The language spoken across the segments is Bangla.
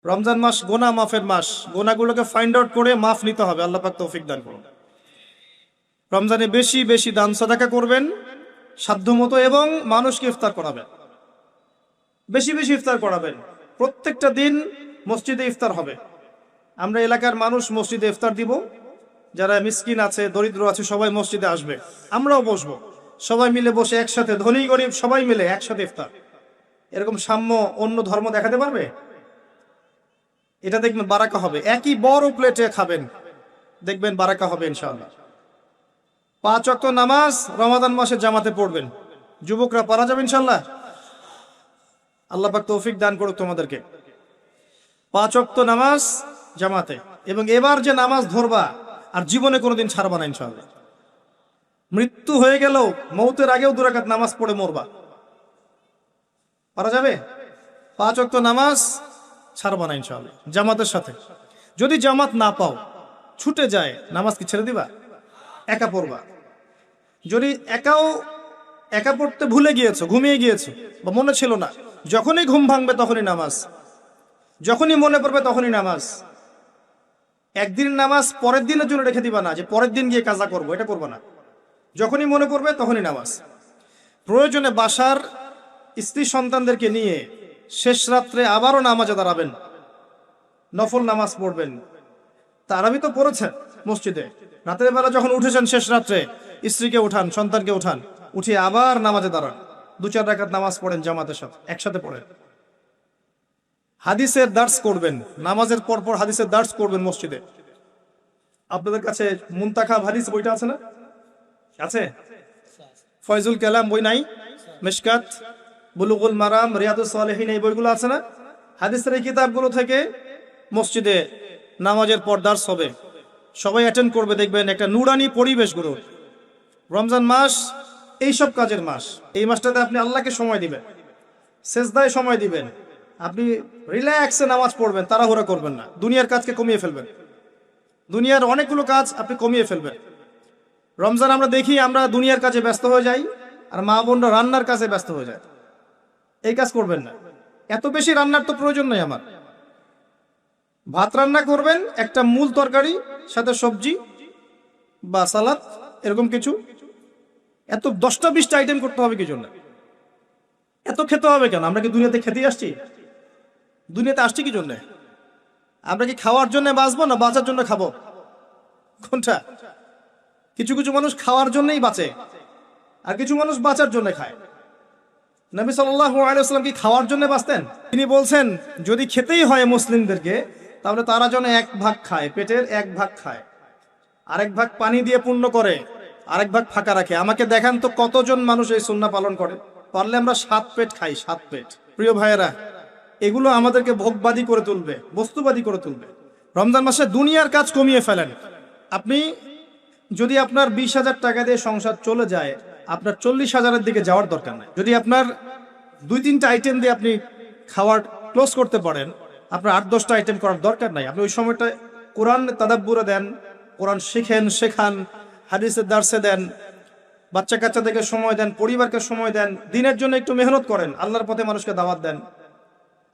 রমজান মাস গোনা মাফের মাস। গোনাগুলোকে ফাইন্ড আউট করে মাফ নিতে হবে। আল্লাহ পাক তৌফিক দান করুন। রমজানে বেশি বেশি দান সাদাকা করবেন সাধ্যমতো, এবং মানুষকে ইফতার করাবেন, বেশি বেশি ইফতার করাবেন। প্রত্যেকটা দিন মসজিদে ইফতার হবে। আমরা এলাকার মানুষ মসজিদে ইফতার দিব। যারা মিসকিন আছে, দরিদ্র আছে, সবাই মসজিদে আসবে। আমরাও বসবো, সবাই মিলে বসে একসাথে, ধনী গরিব সবাই মিলে একসাথে ইফতার। এরকম সাম্য অন্য ধর্ম দেখাতে পারবে? এটা দেখবেন বারাকা হবে। একই বড় প্লেটে খাবেন, দেখবেন বারাকা হবে ইনশাআল্লাহ। 5 ওয়াক্ত নামাজ রমাদান মাসে জামাতে পড়বেন। যুবকরা পারা যাবে ইনশাআল্লাহ। আল্লাহ পাক তৌফিক দান করুক তোমাদেরকে। 5 ওয়াক্ত নামাজ জামাতে, এবং এবার যে নামাজ ধরবা আর জীবনে কোনোদিন ছাড়বা না ইনশাআল্লাহ। মৃত্যু হয়ে গেলেও, মৌতের আগেও 2 রাকাত নামাজ পড়ে মরবা। পারা যাবে? 5 ওয়াক্ত নামাজ ছাড়বা না ইনশাআল্লাহ, জামাতের সাথে। যদি জামাত না পাও, ছুটে যায়, নামাজ কি ছেড়ে দিবা? একা পড়বা। যদি একা পড়তে ভুলে গিয়েছো, ঘুমিয়ে গিয়েছো, বা মনে ছিল না, যখনই ঘুম ভাঙবে তখনই নামাজ, যখনই মনে পড়বে তখনই নামাজ। একদিন নামাজ পরের দিনের জন্য রেখে দিবা না, যে পরের দিন গিয়ে কাজা করবো, এটা করবা না। যখনই মনে পড়বে তখনই নামাজ। প্রয়োজনে বাসার স্ত্রী সন্তানদেরকে নিয়ে শেষ রাত্রে আবারও নামাজে দাঁড়াবেন, নফল নামাজ পড়বেন। তারাবি তো পড়েছেন মসজিদে, রাতের বেলা যখন উঠেছেন শেষ রাত্রে, স্ত্রীকে উঠান, সন্তানকে উঠান, উঠিয়ে আবার নামাজে দাঁড়ান। 2-4 রাকাত নামাজ পড়েন জামাতের সাথে, একসাথে পড়েন। হাদিসের দার্স করবেন, নামাজের পর পর হাদিসের দার্স করবেন মসজিদে। আপনাদের কাছে মুনতাখাব হাদিস বইটা আছে না? আছে? ফয়জুল কালাম বই নাই? মিশকাত, বুলুগুল মারাম, রিয়াদুস সালেহিন, এই বইগুলো আছে না? হাদিসের এই কিতাবগুলো থেকে মসজিদে নামাজের পর দার্স হবে, সবাই অ্যাটেন্ড করবে। দেখবেন একটা নুরানি পরিবেশ গড়ে উঠবে। রমজান মাস এইসব কাজের মাস। এই মাসটাতে আপনি আল্লাহকে সময় দিবেন, সেজদায় সময় দিবেন, আপনি রিল্যাক্সে নামাজ পড়বেন, তাড়াহুড়া করবেন না। দুনিয়ার কাজকে কমিয়ে ফেলবেন, দুনিয়ার অনেকগুলো কাজ আপনি কমিয়ে ফেলবেন। রমজান আমরা দেখি, আমরা দুনিয়ার কাজে ব্যস্ত হয়ে যাই, আর মা বোনরা রান্নার কাজে ব্যস্ত হয়ে যায়। এই কাজ করবেন না। এত বেশি রান্নার তো প্রয়োজন নেই আমার। ভাত রান্না করবেন, একটা মূল তরকারি, সাথে সবজি বা সালাদ, এরকম কিছু। এত 10টা 20টা আইটেম করতে হবে কি জন্য? এত খেতে হবে কেন? আমরা কি দুনিয়াতে খেতেই আসছি? দুনিয়াতে আসছি কি জন্য? আমরা কি খাওয়ার জন্য বাঁচবো, না বাঁচার জন্য খাবো? কোনটা? কিছু কিছু মানুষ খাওয়ার জন্যই বাঁচে, আর কিছু মানুষ বাঁচার জন্য খায়। নবী সাল্লাল্লাহু আলাইহি ওয়াসাল্লাম কি খাওয়ার জন্য বাঁচতেন? তিনি বলছেন, যদি খেতেই হয় মুসলিমদেরকে, তাহলে তারা যেন 1 ভাগ খায়, পেটের 1 ভাগ খায়, আরেক ভাগ পানি দিয়ে পূর্ণ করে, আরেক ভাগ ফাঁকা রাখে। আমাকে দেখান তো কতজন মানুষ এই সুন্নাহ পালন করে? পারলে আমরা 7 পেট খাই, 7 পেট। প্রিয় ভাইয়েরা, এগুলো আমাদেরকে ভোগবাদী করে তুলবে, বস্তুবাদী করে তুলবে। রমজান মাসে দুনিয়ার কাজ কমিয়ে ফেলেন। আপনি যদি আপনার 20,000 টাকা দিয়ে সংসার চলে যায়, আপনার 40,000-এর দিকে যাওয়ার দরকার নাই। যদি আপনার 2-3টা আইটেম দিয়ে আপনি খাওয়ার ক্লোজ করতে পারেন, আপনার 8-10টা আইটেম করার দরকার নাই। আপনি ওই সময়টা কোরআন তাদাব্বুরে দেন, কোরআন শিখেন, শেখান, হাদিসের দার্সে দেন, বাচ্চা কাচ্চাদেরকে সময় দেন, পরিবারকে সময় দেন, দিনের জন্য একটু মেহনত করেন, আল্লাহর পথে মানুষকে দাওয়াত দেন,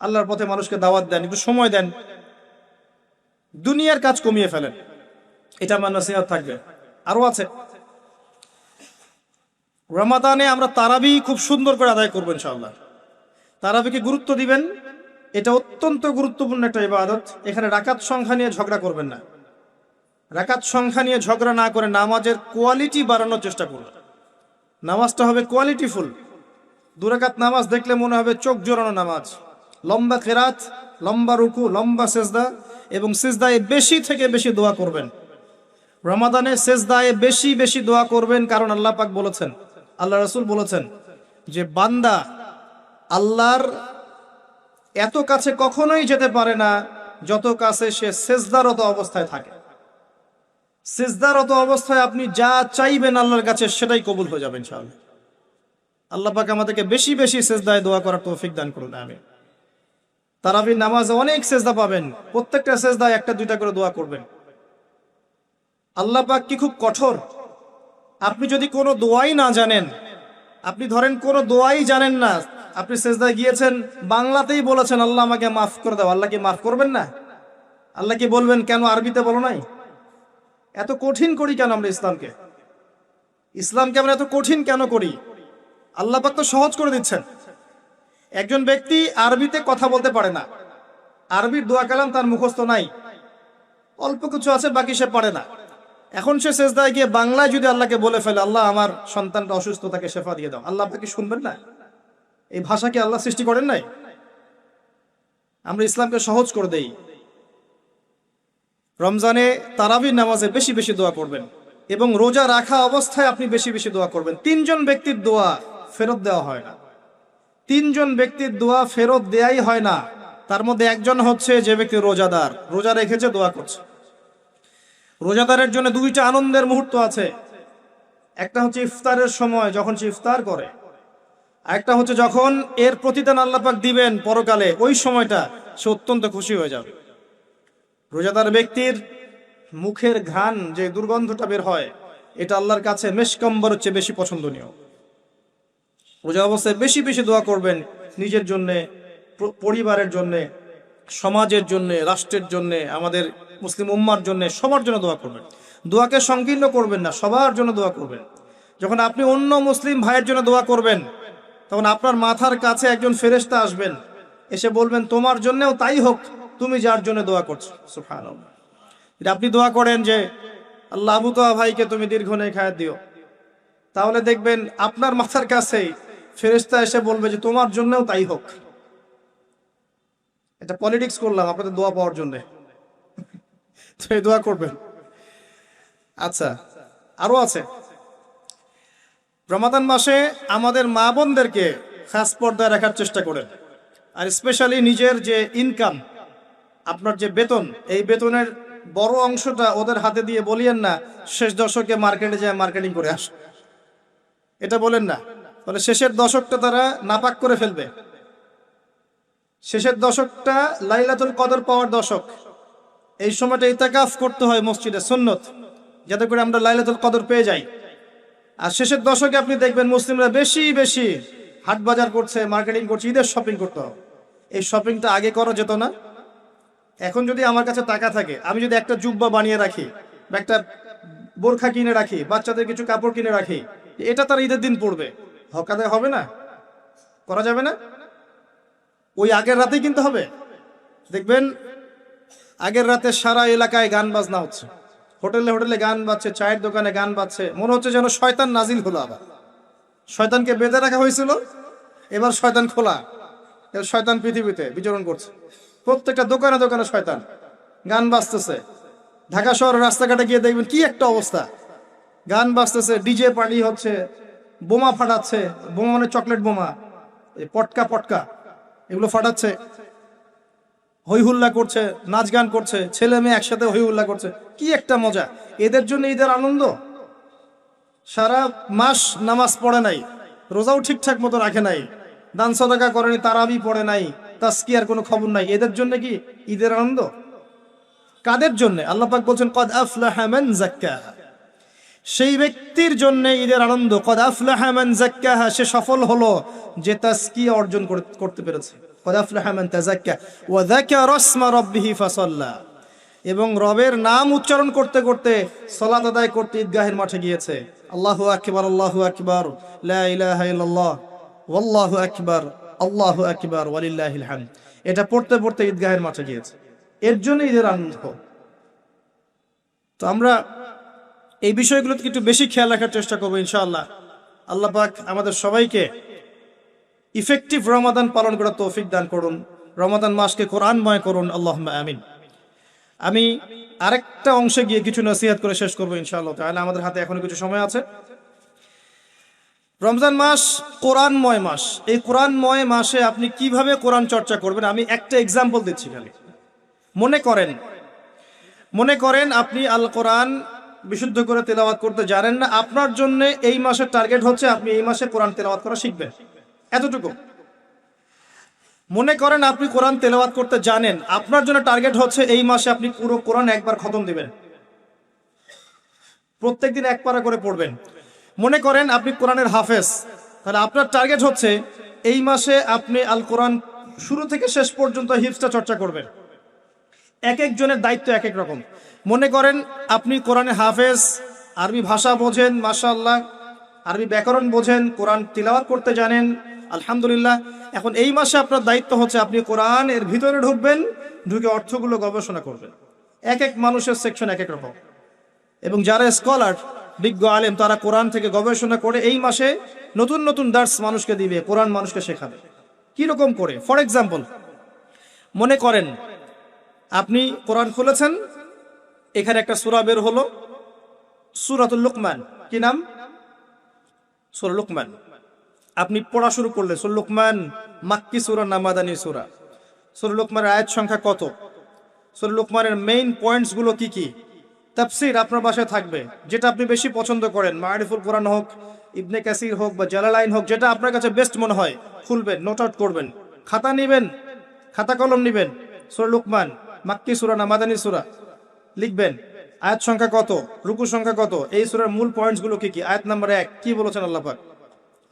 আল্লাহর পথে মানুষকে দাওয়াত দেন, একটু সময় দেন। দুনিয়ার কাজ কমিয়ে ফেলেন, এটা আমার নসিহত থাকবে। আরো আছে, রমাদানে আমরা তারাবি খুব সুন্দর করে আদায় করবো ইনশাআল্লাহ। তারাবিকে গুরুত্ব দিবেন, এটা অত্যন্ত গুরুত্বপূর্ণ একটা ইবাদত। এখানে রাকাত সংখ্যা নিয়ে ঝগড়া করবেন না। রাকাত সংখ্যা নিয়ে ঝগড়া না করে নামাজের কোয়ালিটি বাড়ানোর চেষ্টা করবেন। নামাজটা হবে কোয়ালিটিফুল। 2 রাকাত নামাজ দেখলে মনে হবে চোখ জোড়ানো নামাজ, লম্বা কেরাত, লম্বা রুকু, লম্বা সেজদা, এবং সেজদায় বেশি থেকে বেশি দোয়া করবেন। রমাদানে সেজদায় বেশি বেশি দোয়া করবেন, কারণ আল্লাহ পাক বলেছেন, আল্লাহ রাসূল বলেছেন যে বান্দা আল্লাহর এত কাছে কখনোই যেতে পারে না যত কাছে সে সেজদারত অবস্থায় থাকে। সেজদারত অবস্থায় আপনি যা চাইবেন আল্লাহর কাছে সেটাই কবুল হয়ে যাবে ইনশাআল্লাহ। আল্লাহ পাক আমাদেরকে বেশি বেশি সেজদায় দোয়া করার তৌফিক দান করুন, আমিন। তারাবির নামাজে অনেক সেজদা পাবেন, প্রত্যেকটা সেজদায় 1-2টা করে দোয়া করবেন। আল্লাহ পাক কি খুব কঠোর? আপনি যদি কোনো দোয়াই না জানেন, আপনি ধরেন কোনো দোয়াই জানেন না, আপনি সেজদায় গিয়েছেন, বাংলাতেই বলেছেন আল্লাহ আমাকে মাফ করে দাও, আল্লাহ কি মাফ করবেন না? আল্লাহ কি বলবেন কেন আরবিতে বলো নাই? এত কঠিন করি কেন আমরা ইসলামকে? ইসলামকে আমরা এত কঠিন কেন করি? আল্লাহ পাক তো সহজ করে দিচ্ছেন। একজন ব্যক্তি আরবিতে কথা বলতে পারে না, আরবির দোয়া কালাম তার মুখস্থ নাই, অল্প কিছু আছে, বাকি সে পারে না। এখন সে সেজদায় গিয়ে বাংলায় যদি আল্লাহকে বলে ফেলে আল্লাহ আমার সন্তানটা অসুস্থ, তাকে শেফা দিয়ে দাও, আল্লাহ আপনাকে শুনবেন না? এই ভাষাকে আল্লাহ সৃষ্টি করেন নাই? আমরা ইসলামকে সহজ করে দেই। রমজানে তারাবির নামাজে বেশি বেশি দোয়া করবেন এবং রোজা রাখা অবস্থায় আপনি বেশি বেশি দোয়া করবেন। 3 জন ব্যক্তির দোয়া ফেরত দেওয়া হয় না। 3 জন ব্যক্তির দোয়া ফেরত দেয়াই হয় না। তার মধ্যে একজন হচ্ছে যে ব্যক্তি রোজাদার, রোজা রেখেছে, দোয়া করছে। রোজাদারের জন্য 2টা আনন্দের মুহূর্ত আছে। একটা হচ্ছে ইফতারের সময়, যখন সে ইফতার করে, আর একটা হচ্ছে যখন এর প্রতিদান আল্লাহ পাক দিবেন পরকালে, ওই সময়টা সে অত্যন্ত খুশি হয়ে যাবে। রোজাদার ব্যক্তির মুখের ঘ্রাণ, যে দুর্গন্ধটা বের হয়, এটা আল্লাহর কাছে মেশকম্বরের চেয়ে বেশি পছন্দনীয়। রোজা অবস্থায় বেশি বেশি দোয়া করবেন, নিজের জন্যে, পরিবারের জন্যে, সমাজের জন্যে, রাষ্ট্রের জন্যে, আমাদের মুসলিম উম্মার জন্যে, সবার জন্য দোয়া করবেন। দোয়াকে সংকীর্ণ করবেন না, সবার জন্য দোয়া করবেন। যখন আপনি অন্য মুসলিম ভাইয়ের জন্য দোয়া করবেন, তখন আপনার মাথার কাছে একজন ফেরেশতা আসবেন, এসে বলবেন তোমার জন্যও তাই হোক, তুমি যার জন্য দোয়া করছো। সুবহানাল্লাহ। এটা আপনি দোয়া করেন যে আল্লাহ আবু তোয়া ভাইকে তুমি দীর্ঘ নেক হায়াত দিও, তাহলে দেখবেন আপনার মাথার কাছেই ফেরেশতা এসে বলবে যে তোমার জন্যও তাই হোক। এটা পলিটিক্স করলাম আপনাদের দোয়া পাওয়ার জন্য, তো এই দোয়া করবেন। আচ্ছা, আরো আছে। রমাদান মাসে আমাদের মা বোনদেরকে খাস পর্দায় রাখার চেষ্টা করেন, আর স্পেশালি নিজের যে ইনকাম, আপনার যে বেতন, এই বেতনের বড় অংশটা ওদের হাতে দিয়ে বলিয়েন না শেষ দশকে মার্কেটে যায় মার্কেটিং করে আস, এটা বলেন না। তাহলে শেষের দশকটা তারা নাপাক করে ফেলবে। শেষের দশকটা লাইলাতুল কদর পাওয়ার দশক। এই সময়টা ইতিকাফ করতে হয় মসজিদে, সুন্নত, যাতে করে আমরা লাইলাতুল কদর পেয়ে যাই। আর শেষের দশকে আপনি দেখবেন মুসলিমরা বেশি বেশি হাট বাজার করছে, মার্কেটিং করছে, ঈদের শপিং করতে হবে। এই শপিংটা আগে করা যেত না? এখন যদি আমার কাছে টাকা থাকে, আমি যদি একটা জুব্বা বানিয়ে রাখি বা একটা বোরখা কিনে রাখি, বাচ্চাদের কিছু কাপড় কিনে রাখি, এটা তার ঈদের দিন পড়বে, হকাদায় হবে না? করা যাবে না? ওই আগের রাতেই কিনতে হবে। দেখবেন আগের রাতে সারা এলাকায় গান বাজনা হচ্ছে, হোটেলে হোটেলে গান বাজছে, চায়ের দোকানে গান বাজছে, মনে হচ্ছে যেন শয়তান নাজিল হলো। আবার শয়তানকে বেঁধে রাখা হয়েছিল, এবার শয়তান খোলা, এবার শয়তান পৃথিবীতে বিচরণ করছে। প্রত্যেকটা দোকানে দোকানে শয়তান, গান বাজতেছে। ঢাকা শহরের রাস্তাঘাটে গিয়ে দেখবেন কি একটা অবস্থা, গান বাজতেছে, ডিজে পার্টি হচ্ছে, বোমা ফাটাচ্ছে, বোমা মানে চকলেট বোমা, পটকা পটকা এগুলো ফাটাচ্ছে, হই হুল্লা করছে, নাচ গান করছে, ছেলে মেয়ে একসাথে হই হুল্লা করছে। কি একটা মজা! এদের জন্য ঈদের আনন্দ। সারা মাস নামাজ পড়ে নাই, রোজাও ঠিকঠাক মতো রাখে নাই, দান সদকা করেনি, তারাবি পড়ে নাই, তাজকিয়ার কোনো খবর নাই, এদের জন্য কি ঈদের আনন্দ? কাদের জন্য? আল্লাহ পাক বলছেন কদ আফলাহা মান যাক্কাহা, সেই ব্যক্তির জন্য ঈদের আনন্দ। কদ আফলাহা মান যাক্কাহা, সে সফল হলো যে তাজকিয়া অর্জন করতে পেরেছে। কদ আফলাহা মান তাযাক্কা ওয়া যাকারা ইসমা রাব্বিহি ফাসাল্লা, এবং রবের নাম উচ্চারণ করতে করতে সালাত আদায় করতে ঈদগাহের মাঠে গিয়েছে। আল্লাহু আকবার, আল্লাহু আকবার, লা ইলাহা ইল্লাল্লাহ, ওয়াল্লাহু আকবার, আল্লাহু আকবার, ওয়ালিল্লাহিল হামদ, এটা পড়তে পড়তে ঈদগাহের মাঠে গিয়েছে। এর জন্য ঈদের আনন্দ। তো আমরা এই বিষয়গুলোতে একটু বেশি খেয়াল রাখার চেষ্টা করবো ইনশাআল্লাহ। আল্লাহ পাক আমাদের সবাইকে ইফেক্টিভ রমাদান পালন করার তৌফিক দান করুন, রমাদান মাসকে কোরআনময় করুন, আল্লাহুম্মা আমিন। আমি আরেকটা অংশে গিয়ে কিছু নসিহত করে শেষ করবো ইনশাআল্লাহ তাআলা, আমাদের হাতে এখনো কিছু সময় আছে। রমজান মাস কোরআনময় মাস, এই কোরআনময় মাসে আপনি কিভাবে কোরআন চর্চা করবেন, আমি একটা এক্সাম্পল দিচ্ছি খালি। মনে করেন আপনি আল কোরআন বিশুদ্ধ করে তেলাওয়াত করতে জানেন না, আপনার জন্য এই মাসের টার্গেট হচ্ছে আপনি এই মাসে কোরআন তেলাওয়াত করা শিখবেন, এতটুকু। মনে করেন আপনি কোরআন তেলাওয়াত করতে জানেন, আপনার জন্য টার্গেট হচ্ছে এই মাসে আপনি পুরো কোরআন একবার খতম দিবেন, প্রত্যেকদিন 1 পারা করে পড়বেন। মনে করেন আপনি কোরআনের হাফেজ, তাহলে আপনার টার্গেট হচ্ছে এই মাসে আপনি আল কোরআন শুরু থেকে শেষ পর্যন্ত হিফজটা চর্চা করবেন। এক একজনের দায়িত্ব এক এক রকম। মনে করেন আপনি কোরআনে হাফেজ, আরবি ভাষা বোঝেন, মাশাআল্লাহ, আরবি ব্যাকরণ বোঝেন, কোরআন তিলাওয়াত করতে জানেন, আলহামদুলিল্লাহ। এখন এই মাসে আপনার দায়িত্ব হচ্ছে আপনি কোরআন এর ভিতরে ঢুকবেন, ঢুকে অর্থগুলো গবেষণা করবেন। এক এক মানুষের সেকশন এক এক রকম, এবং যারা স্কলার, বিজ্ঞ আলেম, তারা কোরআন থেকে গবেষণা করে এই মাসে নতুন নতুন দার্স মানুষকে দিবে, কোরআন মানুষকে শেখাবে। কিরকম করে? ফর এক্সাম্পল, মনে করেন আপনি কোরআন খুলেছেন, এখানে একটা সূরা বের হলো, সূরাতুল লুকমান। কি নাম? সূরা লুকমান। আপনি পড়া শুরু করলেন। সূরা লুকমান মাক্কি সূরা না মাদানী সূরা? সূরা লুকমানের আয়াত সংখ্যা কত? সূরা লুকমানের মেইন পয়েন্টস গুলো কি কি? তাফসীর আপনার বাসায় থাকবে, যেটা আপনি বেশি পছন্দ করেন, মারিফুল কোরআন হোক, ইবনে কাসির হোক বা জালালাইন হোক, যেটা আপনার কাছে বেস্ট মনে হয় খুলবেন, নোট আউট করবেন, খাতা নেবেন, খাতা কলম নেবেন, সূরা লুকমান মাক্কি সূরা না মাদানী সূরা লিখবেন, আয়াত সংখ্যা কত, রুকু সংখ্যা কত, এই সূরার মূল পয়েন্টস গুলো কি কি, আয়াত নাম্বার 1 কি বলেছেন আল্লাহ পাক,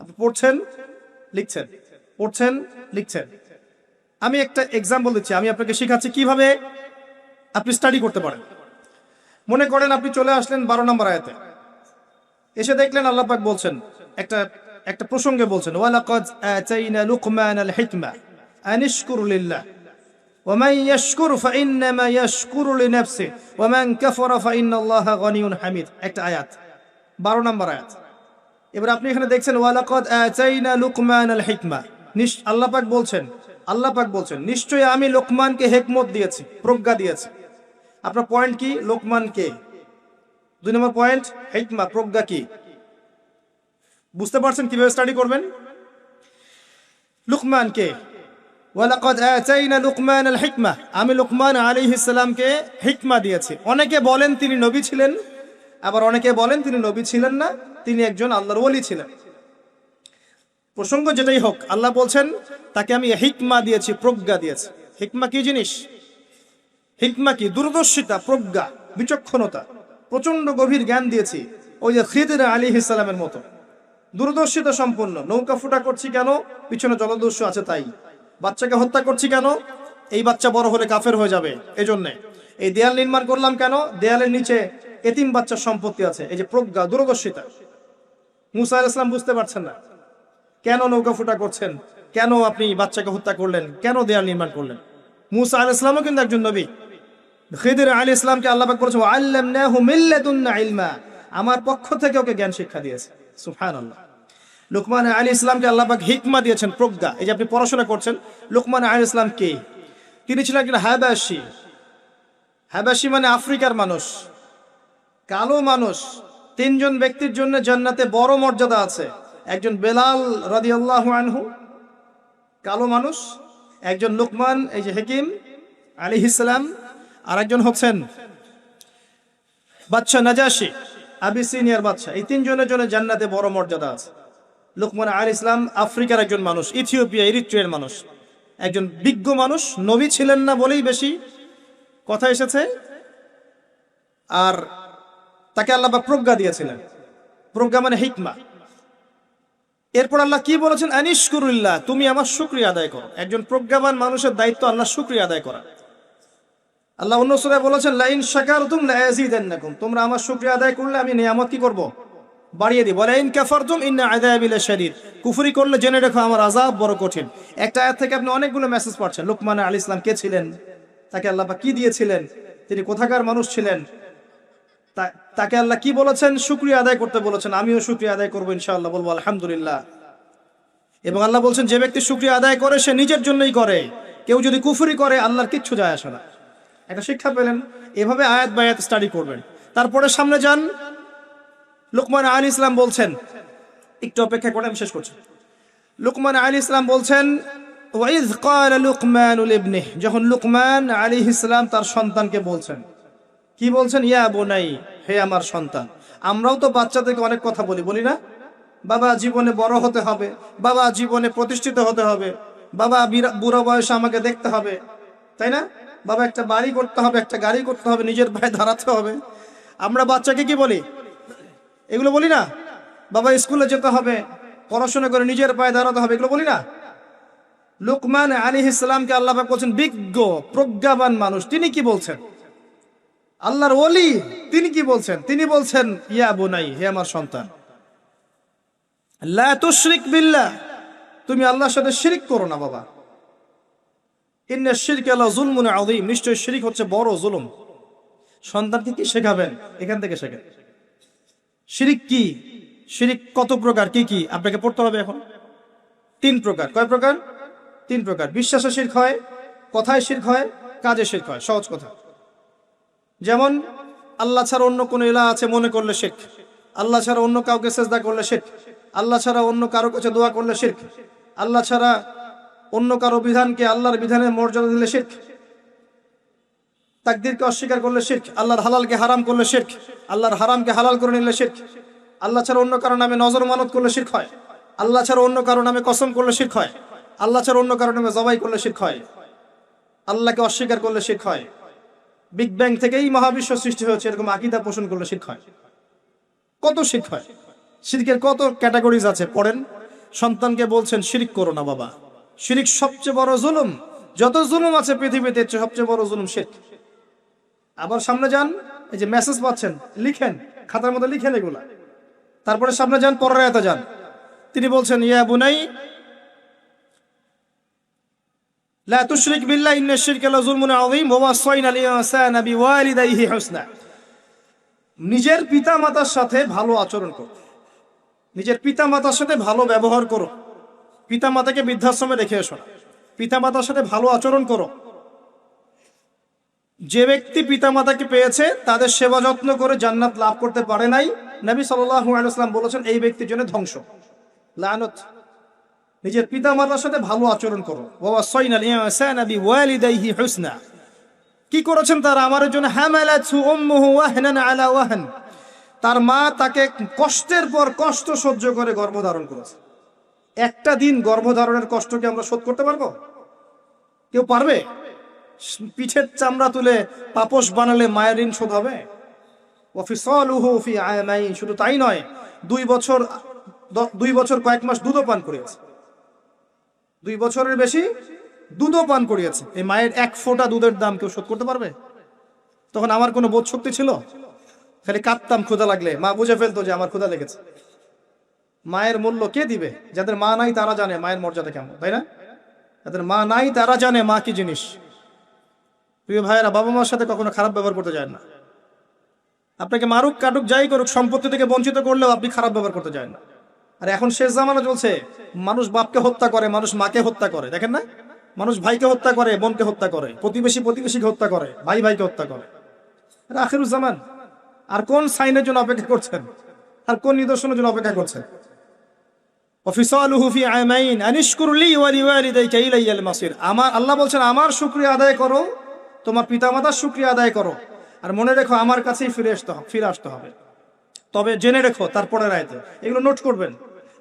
আপনি পড়ছেন, লিখছেন, পড়ছেন, লিখছেন। আমি একটা এক্সাম্পল দিচ্ছি, আমি আপনাকে শেখাচ্ছি কিভাবে আপনি স্টাডি করতে পারেন। মনে করেন আপনি চলে আসলেন 12 নম্বর আয়াতে, এসে দেখলেন আল্লাহ পাক বলছেন, একটা প্রসঙ্গে বলছেন, ওয়ালাকাদ আতাইনা লুকমানাল হিকমা আনিশকুর লিল্লাহ ওয়া মান ইয়াশকুর ফাইন্নামা ইয়াশকুরু লিনাফসিহি ওয়া মান কাফারা ফাইন্নাল্লাহা গনিয়্যুন হামিদ। একটা আয়াত, 12 নম্বর আয়াত। এবার আপনি এখানে দেখছেন ওয়ালাকাদ আতাইনা লুকমানাল হিকমা, আল্লাহ পাক বলছেন নিশ্চয়ই আমি লোকমানকে হিকমত দিয়েছি, প্রজ্ঞা দিয়েছি। আপনার পয়েন্ট কি? লোকমান কে? 2 নম্বর পয়েন্ট, হিকমা, প্রজ্ঞা কি? বুঝতে পারছেন কিভাবে স্টাডি করবেন? লুকমান কে? ওয়ালাকাদ আতাইনা লুকমানাল হিকমা, আমি লুকমান আলাইহিস সালামকে হিকমা দিয়েছি। অনেকে বলেন তিনি নবী ছিলেন, আবার অনেকে বলেন তিনি নবী ছিলেন না, তিনি একজন আল্লাহর ওলি ছিলেন। প্রসঙ্গ যেটাই হোক, আল্লাহ বলছেন তাকে আমি হিকমা দিয়েছি, প্রজ্ঞা দিয়েছি। হিকমা কি জিনিস? হিকমা কি? দূরদর্শিতা, প্রজ্ঞা, বিচক্ষণতা, প্রচন্ড গভীর জ্ঞান দিয়েছি। ওই যে খিদর আলাইহিস সালামের মতো দূরদর্শিতা সম্পন্ন। নৌকা ফুটা করছি কেন? পিছনে জলদস্যু আছে তাই। বাচ্চাকে হত্যা করছি কেন? এই বাচ্চা বড় হলে কাফের হয়ে যাবে, এজন্য। এই দেয়াল নির্মাণ করলাম কেন? দেয়ালের নিচে এতিম বাচ্চার সম্পত্তি আছে। এই যে প্রজ্ঞা, দূরদর্শিতা। মুসা আলাইহিস সালাম বুঝতে পারছেন না কেন নৌকা ফুটা করছেন, কেন আপনি বাচ্চাকে হত্যা করলেন, কেন দেয়াল নির্মাণ করলেন। মুসা আলাইহিস সালামও কিন্তু একজন নবী। খিদর আলাইহিস সালামকে আল্লাহ পাক বলেছেন ওয়াল্লামনাহু মিন লাদুন্না ইলমা, আমার পক্ষ থেকে ওকে জ্ঞান শিক্ষা দিয়েছে। সুবহানাল্লাহ। লুকমান আলাইহিস সালামকে আল্লাহ পাক হিকমা দিয়েছেন, প্রজ্ঞা। এই যে আপনি পড়াশোনা করছেন, লুকমান আলাইহিস সালাম কে? তিনি ছিলেন একজন হাবাশী। হাবাশী মানে আফ্রিকার মানুষ, কালো মানুষ। 3 জন ব্যক্তির জন্য জান্নাতে বড় মর্যাদা আছে। একজন বেলাল রাদিয়াল্লাহু আনহু, কালো মানুষ। একজন লুকমান, এই যে হাকিম আলাইহিস সালাম। আর একজন হচ্ছেন বাদশা নাজাশী, আবিসিনিয়ার বাদশা। এই 3 জনের জন্য জান্নাতে বড় মর্যাদা আছে। লুকমান আলাইহিস সালাম আফ্রিকার একজন মানুষ, ইথিওপিয়া, ইরিট্রিয়ার মানুষ, একজন বিজ্ঞ মানুষ। নবী ছিলেন না বলেই বেশি কথা এসেছে। আর তাকে আল্লাহ পাক প্রজ্ঞা দিয়েছিলেন। প্রজ্ঞা মানে হিকমা। এরপর আল্লাহ কি বলেছেন? আনিশকুরুল্লাহ, তুমি আমার শুকরিয়া আদায় করো। একজন প্রজ্ঞাবান মানুষের দায়িত্ব আল্লাহ শুকরিয়া আদায় করা। আল্লাহ অন্য সূরায় বলেছেন লাইন শাকারতুম লাযাযিদান্নাকুম, তোমরা আমার শুকরিয়া আদায় করলে আমি নিয়ামত কি করব? বাড়িয়ে দিব। লাইন কাফারতুম ইন্না আযাবি লাশাদীদ, কুফরি করলে জেনে রাখো আমার আযাব বড় কঠিন। একটা আয়াত থেকে আপনি অনেকগুলো মেসেজ পাচ্ছেন। লুকমান আলাইহিস সালাম কে ছিলেন? তাকে আল্লাহ পাক কি দিয়েছিলেন? তিনি কোথাকার মানুষ ছিলেন? তাকে আল্লাহ কি বলেছেন? শুকরিয়া আদায় করতে বলেছেন। আমিও শুকরিয়া আদায় করবো ইনশাআল্লাহ, বলবো আলহামদুলিল্লাহ। এবং আল্লাহ বলছেন যে ব্যক্তি শুকরিয়া আদায় করে সে নিজের জন্যই করে, কেউ যদি কুফরি করে আল্লাহর কিচ্ছু যায় আসে না। একটা শিক্ষা পেলেন, এভাবে আয়াত বাই আয়াত স্টাডি করবেন। তারপরে সামনে যান, লুকমান আলাইহিস সালাম বলছেন, একটু অপেক্ষা করে আমি শেষ করছি। লুকমান আলাইহিস সালাম বলছেন ওয়াইয ক্বালা লুকমানু লিবনিহি, যখন লুকমান আলাইহিস সালাম তার সন্তানকে বলছেন, কি বলছেন? ইয়া বুনাই, হে আমার সন্তান। আমরাও তো বাচ্চাদেরকে অনেক কথা বলি না? বাবা জীবনে বড় হতে হবে, বাবা জীবনে প্রতিষ্ঠিত হতে হবে, বাবা বুড়ো বয়সে আমাকে দেখতে হবে, তাই না? বাবা একটা বাড়ি করতে হবে, একটা গাড়ি করতে হবে, নিজের পায়ে দাঁড়াতে হবে। আমরা বাচ্চাকে কি বলি? এগুলো বলি না? বাবা স্কুলে যেতে হবে, পড়াশোনা করে নিজের পায়ে দাঁড়াতে হবে, এগুলো বলি না? লুকমান আলাইহিস সালামকে আল্লাহ পাক বলছেন বিজ্ঞ প্রজ্ঞাবান মানুষ, তিনি কি বলছেন? আল্লাহর ওলি তিনি কি বলছেন? তিনি বলছেন ইয়া বুনাই, হে আমার সন্তান, লা তুশরিক বিল্লাহ, তুমি আল্লাহর সাথে শিরক করো না বাবা। ইন্না শিরকা লা যুলমুন আযীম, নিশ্চয় শিরক হচ্ছে বড় জুলুম। সন্তানকে কি শেখাবেন? এখান থেকে শেখেন শিরক কি, শিরক কত প্রকার, কি কি আপনাকে পড়তে হবে এখন। 3 প্রকার। কয় প্রকার? 3 প্রকার। বিশ্বাসে শিরক হয়, কথায় শিরক হয়, কাজে শিরক হয়। সহজ কথা, যেমন আল্লাহ ছাড়া অন্য কোন ইলাহ আছে মনে করলে শিরক, আল্লাহ ছাড়া অন্য কাউকে সিজদা করলে শিরক, আল্লাহ ছাড়া অন্য কারো কাছে দোয়া করলে শিরক, আল্লাহ ছাড়া অন্য কারো বিধানকে আল্লাহর বিধানের মর্যাদা দিলে শিরক, তাকদীরকে অস্বীকার করলে শিরক, আল্লাহর হালালকে হারাম করলে শিরক, আল্লাহর হারামকে হালাল করে নিলে শিরক, আল্লাহ ছাড়া অন্য কারো নামে নজর মানত করলে শিরক হয়, আল্লাহ ছাড়া অন্য কারো নামে কসম করলে শিরক হয়, আল্লাহ ছাড়া অন্য কারো নামে জবাই করলে শিরক হয়, আল্লাহকে অস্বীকার করলে শিরক হয়, বিগ ব্যাং থেকেই মহাবিশ্ব সৃষ্টি হয়েছে এরকম আকীদা পোষণ করলে শিরক হয়। কত শিরক হয়, শিরকের কত ক্যাটাগরিজ আছে পড়েন। সন্তানকে বলছেন শিরক করো না বাবা, শিরক সবচেয়ে বড় জুলুম, যত জুলুম আছে পৃথিবীতে সবচেয়ে বড় জুলুম শিরক। আবার সামনে যান, এই যে মেসেজ পাচ্ছেন লিখেন, খাতার মধ্যে লিখেন এগুলা। তারপরে সামনে যান, পরের আয়াতে যান, তিনি বলছেন ইয়া বুনাই লা তুশরিক বিল্লাহ ইন্না শিরকা লা যুলমুন আযীম ওয়া ওয়াসাইনাল ইনসানা বিওয়ালিদাইহি হুসনা। নিজের পিতামাতার সাথে ভালো আচরণ করো, নিজের পিতামাতার সাথে ভালো ব্যবহার করো, পিতামাতাকে বৃদ্ধাশ্রমে রেখে এসো, পিতামাতার সাথে ভালো আচরণ করো। যে ব্যক্তি পিতামাতাকে পেয়েছে তাদের সেবা যত্ন করে জান্নাত লাভ করতে পারে নাই, নবী সাল্লাল্লাহু আলাইহি ওয়াসাল্লাম বলেছেন এই ব্যক্তির জন্য ধ্বংস, লানত। নিজের পিতামাতার সাথে ভালো আচরণ করো। ওয়া ওয়াসাইনাল ইনসানা বিওয়ালিদাইহি হুসনা। কি করেছেন তারা আমার জন্য? হামালাতহু উম্মুহু ওয়াহনান আলা ওয়াহন, তার মা তাকে কষ্টের পর কষ্ট সহ্য করে গর্ভধারণ করেছে। একটা দিন গর্ভধারণের কষ্টকে আমরা শোধ করতে পারবো? কেউ পারবে? পিঠের চামড়া তুলে পাপোশ বানালে মায়ের ঋণ শোধ হবে? ওয়াফিসালুহু ফি আমাইন, শুধু তাই নয়, 2 বছর কয়েক মাস দুধও পান করিয়েছে, 2 বছরের বেশি দুধও পান করিয়েছে। এই মায়ের 1 ফোঁটা দুধের দাম কেউ শোধ করতে পারবে? তখন আমার কোনো বোধ শক্তি ছিল? খালি কাঁদতাম ক্ষুধা লাগলে, মা বুঝে ফেলতো যে আমার ক্ষুধা লেগেছে। মায়ের মূল্য কে দিবে? যাদের মা নাই তারা জানে মায়ের মর্যাদা কেমন, তাই না? যাদের মা নাই তারা জানে মা কি জিনিস। প্রিয় ভাইয়েরা, বাবা মার সাথে কখনো খারাপ ব্যবহার করতে যায় না। আপনাকে মারুক কাটুক যাই করুক, সম্পত্তি থেকে বঞ্চিত করলেও আপনি খারাপ ব্যবহার করতে যায় না। আর এখন শেষ জামানা চলছে, মানুষ বাপকে হত্যা করে, মানুষ মাকে হত্যা করে, দেখেন না? মানুষ ভাইকে হত্যা করে, বোনকে হত্যা করে, প্রতিবেশীকে হত্যা করে, ভাইকে হত্যা করে। আখিরুজ জামান। আর কোন সাইনের জন্য অপেক্ষা করছেন? আর কোন নিদর্শনের জন্য অপেক্ষা করছেন? ওয়াফিসালুহু ফি আমাইন আনিশকুর লি ওয়া লিওয়ালিদাইকা ইলাইয়াল মাসির। আমার আল্লাহ বলছেন আমার শুকরিয়া আদায় করো, তোমার পিতামাতার শুকরিয়া আদায় করো, আর মনে রেখো আমার কাছেই ফিরে আসতে হবে। তবে জেনে রেখো, তারপরের আয়াতে এগুলো নোট করবেন।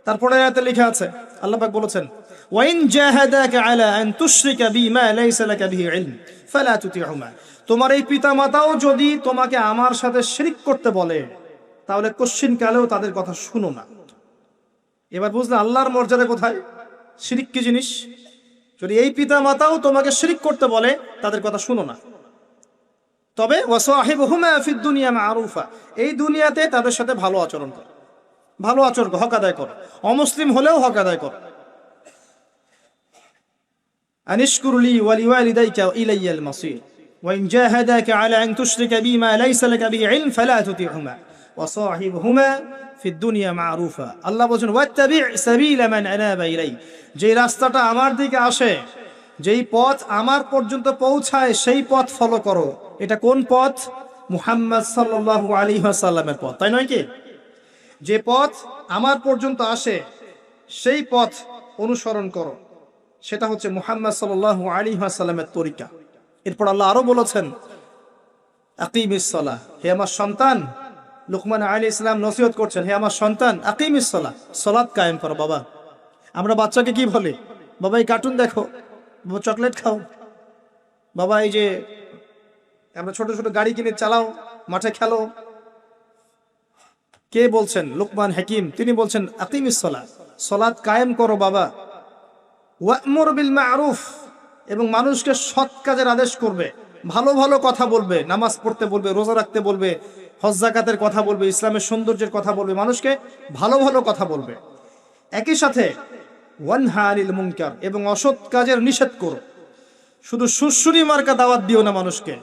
তারপরের আয়াতে লেখা আছে, আল্লাহ পাক বলেছেন ওয়া ইন জাহাদাকা আলা আন তুশরিকা বিমা লাইসা লাকা বিহি ইলম ফালা তুতিহুমা। তোমার এই পিতামাতাও যদি তোমাকে আমার সাথে শিরক করতে বলে তাহলে কোশ্চিন কালেও তাদের কথা শুনো না। এবার বুঝলেন আল্লাহর মর্যাদা কোথায়, শিরক কি জিনিস। যদি এই পিতামাতাও তোমাকে শিরক করতে বলে তাদের কথা শুনো না। তবে ওয়াসাহিবহুমা ফিদ দুনিয়া মারুফা, এই দুনিয়াতে তাদের সাথে ভালো আচরণ করো, ভালো আচরণ করো, হক আদায় করো, অমুসলিম হলেও হক আদায় করো। আনিশকুর লি ওয়া লিওয়ালিদাইকা ইলাইয়াল মাসির ওয়া ইন জাহাদাকা আলা আন তুশরিকা বিমা লাইসা লাকা বিহি ইলম ফালা তুতিহুমা ওয়াসাহিবহুমা ফিদ দুনিয়া মারুফা। আল্লাহ বলেন ওয়াত্তাবি' সাবিলা মান আনাবা ইলাই, যে রাস্তাটা আমার দিকে আসে, যেই পথ আমার পর্যন্ত পৌঁছায় সেই পথ ফলো করো। এটা কোন পথ? মুহাম্মদ সাল্লাল্লাহু আলাইহি ওয়াসাল্লামের পথ, তাই নয় কি? যে পথ আমার পর্যন্ত আসে সেই পথ অনুসরণ করো, সেটা হচ্ছে মুহাম্মদ সাল্লাল্লাহু আলাইহি ওয়াসাল্লামের তরিকা। এরপর আল্লাহ আরো বলেছেন আকিমিস সালাহ, হে আমার সন্তান, লুকমান আলাইহিস সালাম নসিহত করছেন, হে আমার সন্তান আকিমিস সালাহ, সালাত কায়েম করো। বাবা, আমরা বাচ্চাকে কি বলি? বাবা এই কার্টুন দেখো, বাবা চকলেট খাও, বাবা এই যে আমরা ছোট ছোট গাড়ি কিনে চালাও, মাঠে খেলো। কে বলছেন? লুকমান হাকিম, তিনি বলছেন আকিমিস সালাহ, সালাত কায়েম করো বাবা। ওয়া'মুর বিল মা'রুফ, এবং মানুষকে সৎ কাজের আদেশ করবে, ভালো ভালো কথা বলবে, নামাজ পড়তে বলবে, রোজা রাখতে বলবে, হজ যাকাতের কথা বলবে, ইসলামের সৌন্দর্যের কথা বলবে, মানুষকে ভালো ভালো কথা বলবে। একই সাথে ওয়ানহা আনিল মুনকার, এবং অসৎ কাজের নিষেধ করো। শুধু সুরসুরি মার্কা দাওয়াত দিও না মানুষকে,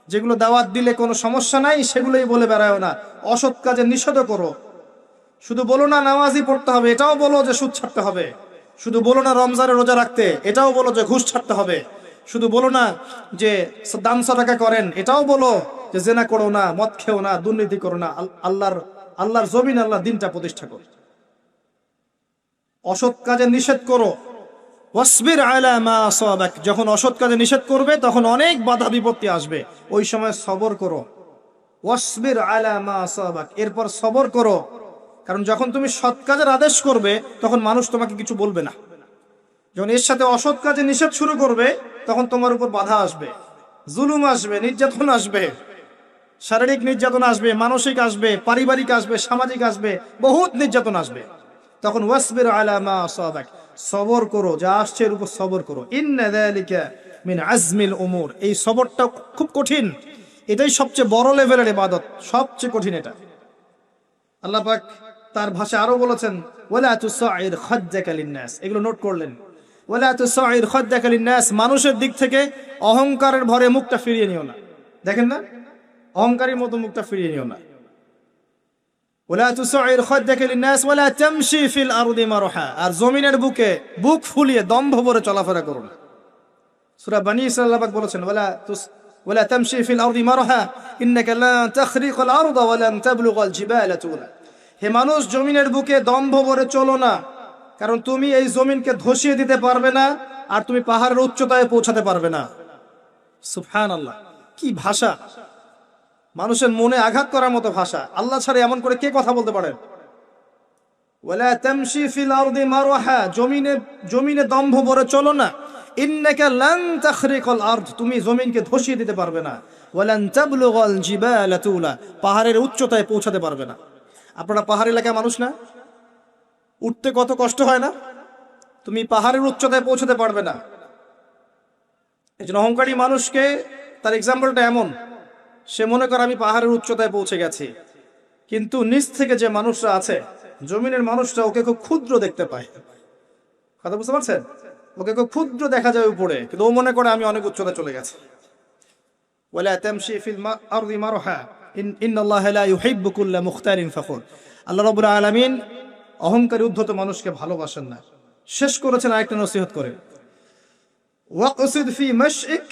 যেগুলো দাওয়াত দিলে কোনো সমস্যা নাই সেগুলোই বলে বেড়ায়ও না, অসৎ কাজের নিষেধও করো। শুধু বলো না নামাজই পড়তে হবে, এটাও বলো যে সুদ ছাড়তে হবে। শুধু বলো না রমজানে রোজা রাখতে, এটাও বলো যে ঘুষ ছাড়তে হবে। শুধু বলো না যে দান সাদাকা করেন, এটাও বলো যে জেনা করো না, মদ খেও না, দুর্নীতি করো না, আল্লাহর জমিন, আল্লাহর দিনটা প্রতিষ্ঠা করো। অসৎ কাজে নিষেধ করো। ওয়াসবির আলা মা আসাবাক, যখন অসৎ কাজে নিষেধ করবে তখন অনেক বাধা বিপত্তি আসবে, ওই সময় সবর করো। ওয়াসবির আলা মা আসাবাক, এরপর সবর করো, কারণ যখন তুমি সৎ কাজের আদেশ করবে তখন মানুষ তোমাকে কিছু বলবে না। যখন এর সাথে অসৎ কাজে নিষেধ শুরু করবে তখন তোমার উপর বাধা আসবে, জুলুম আসবে, নির্যাতন আসবে, শারীরিক নির্যাতন আসবে, মানসিক আসবে, পারিবারিক আসবে, সামাজিক আসবে, বহুত নির্যাতন আসবে। তখন ওয়াসবির আলা মা আসাবাক, সবর করো, যা আসছে এর উপর সবর করো। ইন্না যালিকা মিন আজমিল উমুর, এই সবরটা খুব কঠিন, এটাই সবচেয়ে বড় লেভেলের ইবাদত, সবচেয়ে কঠিন এটা। আল্লাহ পাক তার ভাষা আরো বলেছেন ওয়ালা তুসাইর খাদ্দাকা লিন্নাস, এগুলো নোট করলেন। ওয়ালা তুসাইর খাদ্দাকা লিন্নাস, মানুষের দিক থেকে অহংকারের ভরে মুখটা ফিরিয়ে নিও না। দেখেন না, অহংকারীর মতো মুখটা ফিরিয়ে নিও না। ওয়ালা তুসাইর খাদ্দাকা লিন্নাস ওয়ালা তামশি ফিল আরদি মারহা, আর জমিনের বুকে বুক ফুলিয়ে দম্ভ ভরে চলাফেরা করো না। সূরা বনী ইসরাঈল আল্লাহ পাক বলেছেন ওয়ালা তামশি ফিল আরদি মারহা ইন্নাকা লান তাখরিকাল আরদা ওয়া লান তাবলুগাল জিবালা তুলা, হে মানুষ জমিনের বুকে দম্ভ ভরে চলো না, কারণ তুমি এই জমিনকে ধসিয়ে দিতে পারবে না, আর তুমি পাহাড়ের উচ্চতায় পৌঁছাতে পারবে না। সুবহানাল্লাহ, কি ভাষা, মানুষের মনে আঘাত করার মতো ভাষা। আল্লাহ ছাড়া এমন করে কে কথা বলতে পারেন? ওয়ালা তামশি ফিল আরদি মারহা, জমিনে দম্ভ ভরে চলো না। ইন্নাকা লান তাখরিকাল আরদ, তুমি জমিনকে ধসিয়ে দিতে পারবে না। ওয়া লান তাবলুগাল জিবালা তুলা, পাহাড়ের উচ্চতায় পৌঁছাতে পারবে না। আপনারা পাহাড় এলাকার মানুষ না? উঠতে কত কষ্ট হয় না? তুমি পাহাড়ের উচ্চতায় পৌঁছাতে পারবে না। এই জন্য অহংকারী মানুষকে তার এক্সাম্পলটা এমন, সে মনে করে আমি পাহাড়ের উচ্চতায় পৌঁছে গেছি, কিন্তু নিচ থেকে যে মানুষরা আছে, জমিনের মানুষরা ওকে খুব ক্ষুদ্র দেখতে পায়। কথা বুঝতে পারছেন? ওকে খুব ক্ষুদ্র দেখা যায় উপরে, কিন্তু ও মনে করে আমি অনেক উচ্চতায় চলে গেছি। ওয়ালা তামশি ফিল আরদি মারহা ইন্নাল্লাহা লা ইউহিব্বু কুল্লা মুখতারিন ফখুর, আল্লাহ রাব্বুল আলামিন অহংকারী উদ্ধত মানুষকে ভালোবাসেন না। শেষ করেছেন আরেকটা নসিহত করে, ওয়াকসিদ ফি মাশইক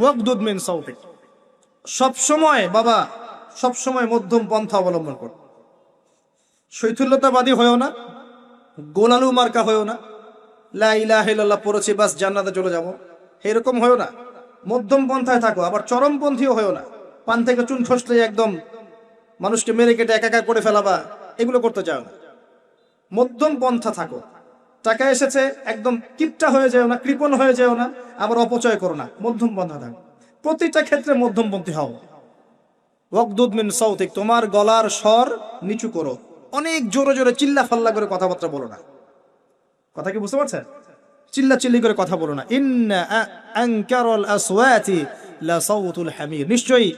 ওয়াগদুদ মিন সাওতিক, সব সময় বাবা, সব সময় মধ্যম পন্থা অবলম্বন করো। শৈথুল্যতাবাদী হয়েও না, গোলালু মার্কা হয়েও না, লা ইলাহা ইল্লাল্লাহ পড়েছি বাস জান্নাতে চলে যাব, এরকম হয়েও না। মধ্যম পন্থায় থাকো, আবার চরমপন্থীও হয়েও না। পান থেকে চুন খসলে একদম মানুষকে মেরে কেটে একাকার করে ফেলাবা, এগুলো করতে চাও না। মধ্যম পন্থা থাকো। টাকা এসেছে একদম কিপটা হয়ে যেও না, কৃপণ হয়ে যেও না, আবার অপচয় করো না, মধ্যম পন্থা থাকো। প্রতিটা ক্ষেত্রে মধ্যমপন্থী হও। ওয়াগদুদ মিন সাওতিক, তোমার গলার স্বর নিচু করো, অনেক জোরে জোরে চিল্লা ফাল্লা করে কথাবার্তা বলো না। কথা কি বুঝতে পারছেন? চিল্লা চিল্লি করে কথা বলো না। ইন্না আনকারাল আসওয়াতি লা সাওতুল হামির, নিশ্চয়ই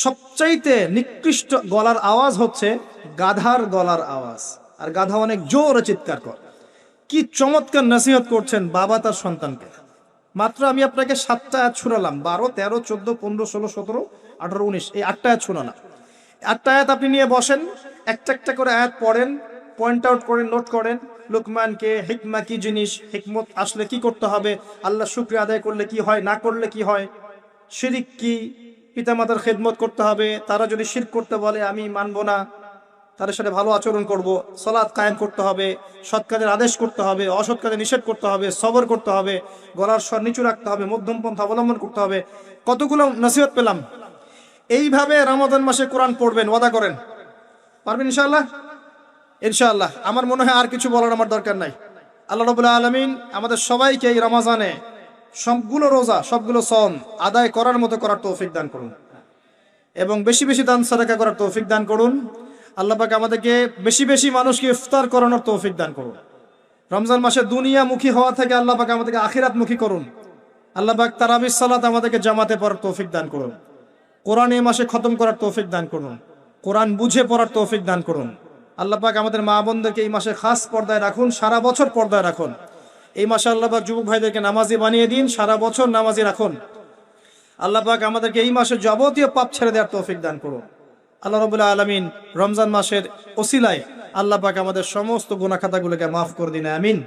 সবচাইতে নিকৃষ্ট গলার আওয়াজ হচ্ছে গাধার গলার আওয়াজ, আর গাধা অনেক জোরে চিৎকার করে। কি চমৎকার নসিহত করছেন বাবা তার সন্তানকে। মাত্র আমি আপনাকে 7টা আয়াত শোনালাম, 12, 13, 14, 15, 16, 17, 18, 19, এই 8টা আয়াত শোনালাম। 8টা আয়াত আপনি নিয়ে বসেন, একটা একটা করে আয়াত পড়েন, পয়েন্ট আউট করেন, নোট করেন। লুকমানকে হিকমা কি জিনিস, হিকমত আসলে কি করতে হবে, আল্লাহ শুকরিয়া আদায় করলে কি হয়, না করলে কি হয়, শিরিক কি, পিতামাতার খেদমত করতে হবে, তারা যদি শিরক করতে বলে আমি মানবো না, তাদের সাথে ভালো আচরণ করব, সালাত কায়েম করতে হবে, সৎ কাজের আদেশ করতে হবে, অসৎ কাজে নিষেধ করতে হবে, সবর করতে হবে, গলার স্বর নিচু রাখতে হবে, মধ্যম পন্থা অবলম্বন করতে হবে। কতগুলো নসিহত পেলাম। এইভাবে রমাদান মাসে কোরআন পড়বেন, ওয়াদা করেন, পারবেন ইনশাআল্লাহ? ইনশাআল্লাহ। আমার মনে হয় আর কিছু বলার আমার দরকার নাই। আল্লাহ রাব্বুল আলামিন আমাদের সবাইকে এই রমজানে সবগুলো রোজা, সবগুলো সওম আদায় করার মতো করার তৌফিক দান করুন, এবং বেশি বেশি দান সাদাকা করার তৌফিক দান করুন। আল্লাহ পাক আমাদেরকে বেশি বেশি মানুষকে ইফতার করানোর তৌফিক দান করুন। রমজান মাসে দুনিয়ামুখী হওয়া থেকে আল্লাহ পাক আমাদেরকে আখিরাতমুখী করুন। আল্লাহ পাক তারাবির সালাত আমাদেরকে জামাতে পড়ার তৌফিক দান করুন। কোরআন এই মাসে খতম করার তৌফিক দান করুন। কোরআন বুঝে পড়ার তৌফিক দান করুন। আল্লাহ পাক আমাদের মা বোনদেরকে এই মাসে খাস পর্দায় রাখুন, সারা বছর পর্দায় রাখুন। এই মাসে আল্লাহ পাক যুবক ভাইদেরকে নামাজি বানিয়ে দিন, সারা বছর নামাজি রাখুন। আল্লাহ পাক আমাদেরকে এই মাসে যাবতীয় পাপ ছেড়ে দেওয়ার তৌফিক দান করুন। আল্লাহ রাব্বুল আলামিন রমজান মাসের ওসিলায় আল্লাহ পাক আমাদের সমস্ত গুনাহ খাতাগুলোকে মাফ করে দিন, আমিন।